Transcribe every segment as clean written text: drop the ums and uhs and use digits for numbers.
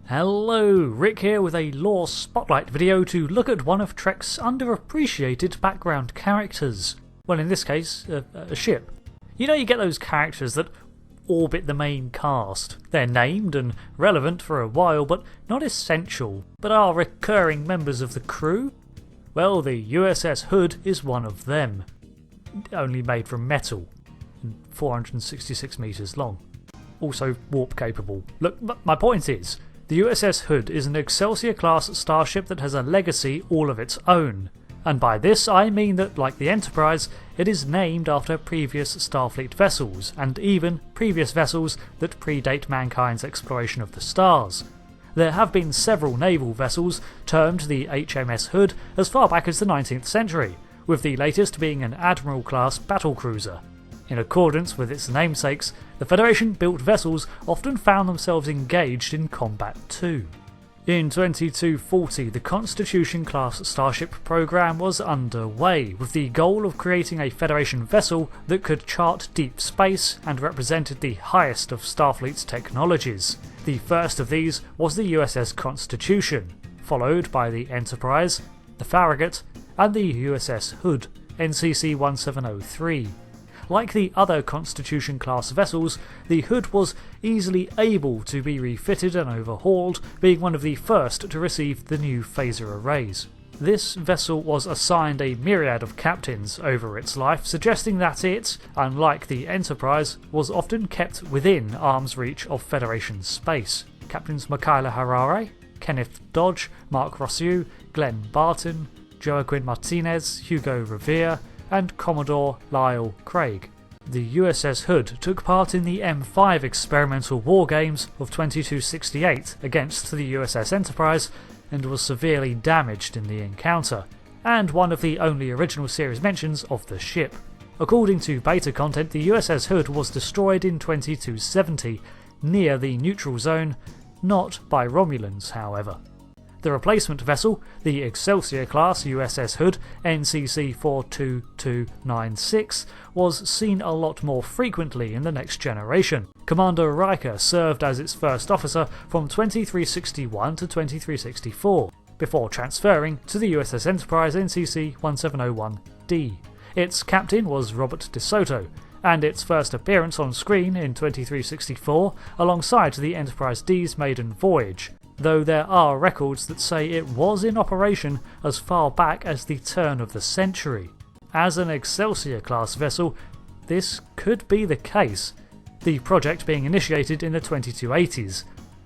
Hello, Rick here with a lore spotlight video to look at one of Trek's underappreciated background characters. Well, in this case, a ship. You know, you get those characters that orbit the main cast. They're named and relevant for a while, but not essential, but are recurring members of the crew? Well, the USS Hood is one of them. Only made from metal, and 466 metres long. Also warp capable. Look, my point is, the USS Hood is an Excelsior class starship that has a legacy all of its own. And by this I mean that, like the Enterprise, it is named after previous Starfleet vessels, and even previous vessels that predate mankind's exploration of the stars. There have been several naval vessels termed the HMS Hood as far back as the 19th century, with the latest being an Admiral-class battlecruiser. In accordance with its namesakes, the Federation-built vessels often found themselves engaged in combat too. In 2240, the Constitution-class Starship program was underway, with the goal of creating a Federation vessel that could chart deep space and represented the highest of Starfleet's technologies. The first of these was the USS Constitution, followed by the Enterprise, the Farragut, and the USS Hood, NCC 1703. Like the other Constitution-class vessels, the Hood was easily able to be refitted and overhauled, being one of the first to receive the new phaser arrays. This vessel was assigned a myriad of captains over its life, suggesting that it, unlike the Enterprise, was often kept within arm's reach of Federation space. Captains Michaela Harare, Kenneth Dodge, Mark Rossiu, Glenn Barton, Joaquin Martinez, Hugo Revere, and Commodore Lyle Craig. The USS Hood took part in the M5 experimental war games of 2268 against the USS Enterprise and was severely damaged in the encounter, and one of the only original series mentions of the ship. According to beta content, the USS Hood was destroyed in 2270, near the neutral zone, not by Romulans however. The replacement vessel, the Excelsior class USS Hood NCC 42296, was seen a lot more frequently in the next generation. Commander Riker served as its first officer from 2361 to 2364, before transferring to the USS Enterprise NCC 1701D. Its captain was Robert DeSoto, and its first appearance on screen in 2364 alongside the Enterprise D's maiden voyage, though there are records that say it was in operation as far back as the turn of the century. As an Excelsior-class vessel, this could be the case, the project being initiated in the 2280s.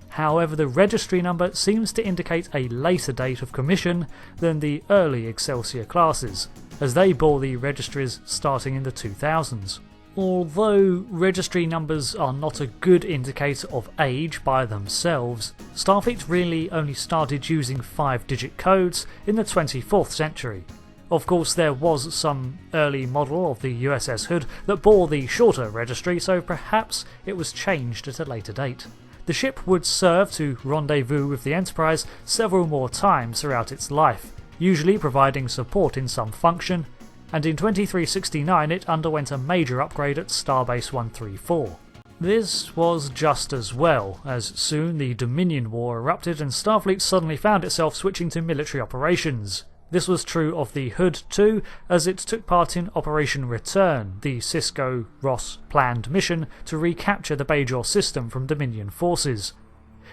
However, the registry number seems to indicate a later date of commission than the early Excelsior classes, as they bore the registries starting in the 2000s. Although registry numbers are not a good indicator of age by themselves, Starfleet really only started using 5-digit codes in the 24th century. Of course, there was some early model of the USS Hood that bore the shorter registry, so perhaps it was changed at a later date. The ship would serve to rendezvous with the Enterprise several more times throughout its life, usually providing support in some function, and in 2369 it underwent a major upgrade at Starbase 134. This was just as well, as soon the Dominion War erupted and Starfleet suddenly found itself switching to military operations. This was true of the Hood too, as it took part in Operation Return, the Cisco-Ross planned mission to recapture the Bajor system from Dominion forces.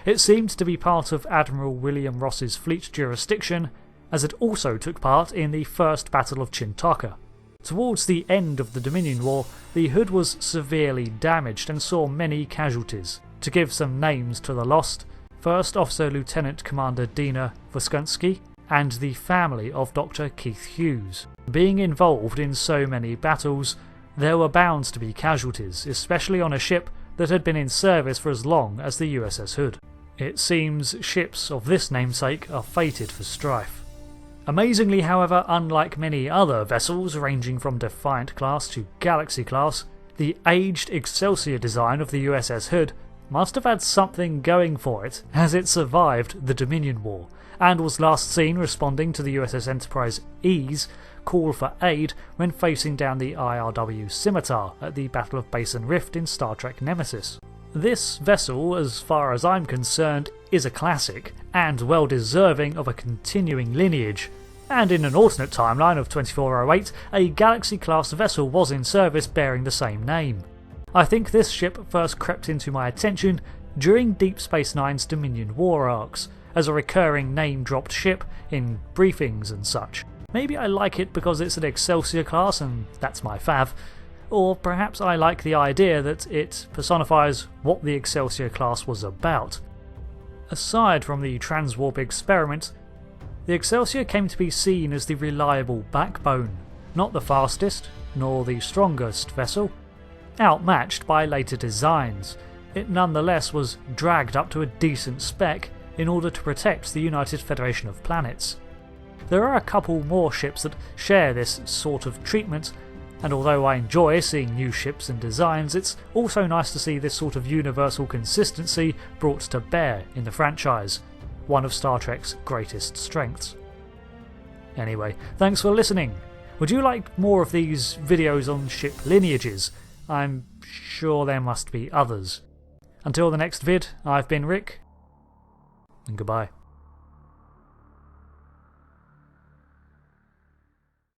It seemed to be part of Admiral William Ross's fleet jurisdiction, as it also took part in the First Battle of Chintaka. Towards the end of the Dominion War, the Hood was severely damaged and saw many casualties. To give some names to the lost, First Officer Lieutenant Commander Dina Voskunsky and the family of Dr. Keith Hughes. Being involved in so many battles, there were bound to be casualties, especially on a ship that had been in service for as long as the USS Hood. It seems ships of this namesake are fated for strife. Amazingly, however, unlike many other vessels ranging from Defiant class to Galaxy class, the aged Excelsior design of the USS Hood must have had something going for it, as it survived the Dominion War, and was last seen responding to the USS Enterprise E's call for aid when facing down the IRW Scimitar at the Battle of Basin Rift in Star Trek Nemesis. This vessel, as far as I'm concerned, is a classic, and well deserving of a continuing lineage. And in an alternate timeline of 2408, a Galaxy-class vessel was in service bearing the same name. I think this ship first crept into my attention during Deep Space Nine's Dominion War arcs, as a recurring name-dropped ship in briefings and such. Maybe I like it because it's an Excelsior class and that's my fav, or perhaps I like the idea that it personifies what the Excelsior class was about. Aside from the transwarp experiment, the Excelsior came to be seen as the reliable backbone, not the fastest, nor the strongest vessel. Outmatched by later designs, it nonetheless was dragged up to a decent spec in order to protect the United Federation of Planets. There are a couple more ships that share this sort of treatment, and although I enjoy seeing new ships and designs, it's also nice to see this sort of universal consistency brought to bear in the franchise, one of Star Trek's greatest strengths. Anyway, thanks for listening. Would you like more of these videos on ship lineages? I'm sure there must be others. Until the next vid, I've been Rick, and goodbye.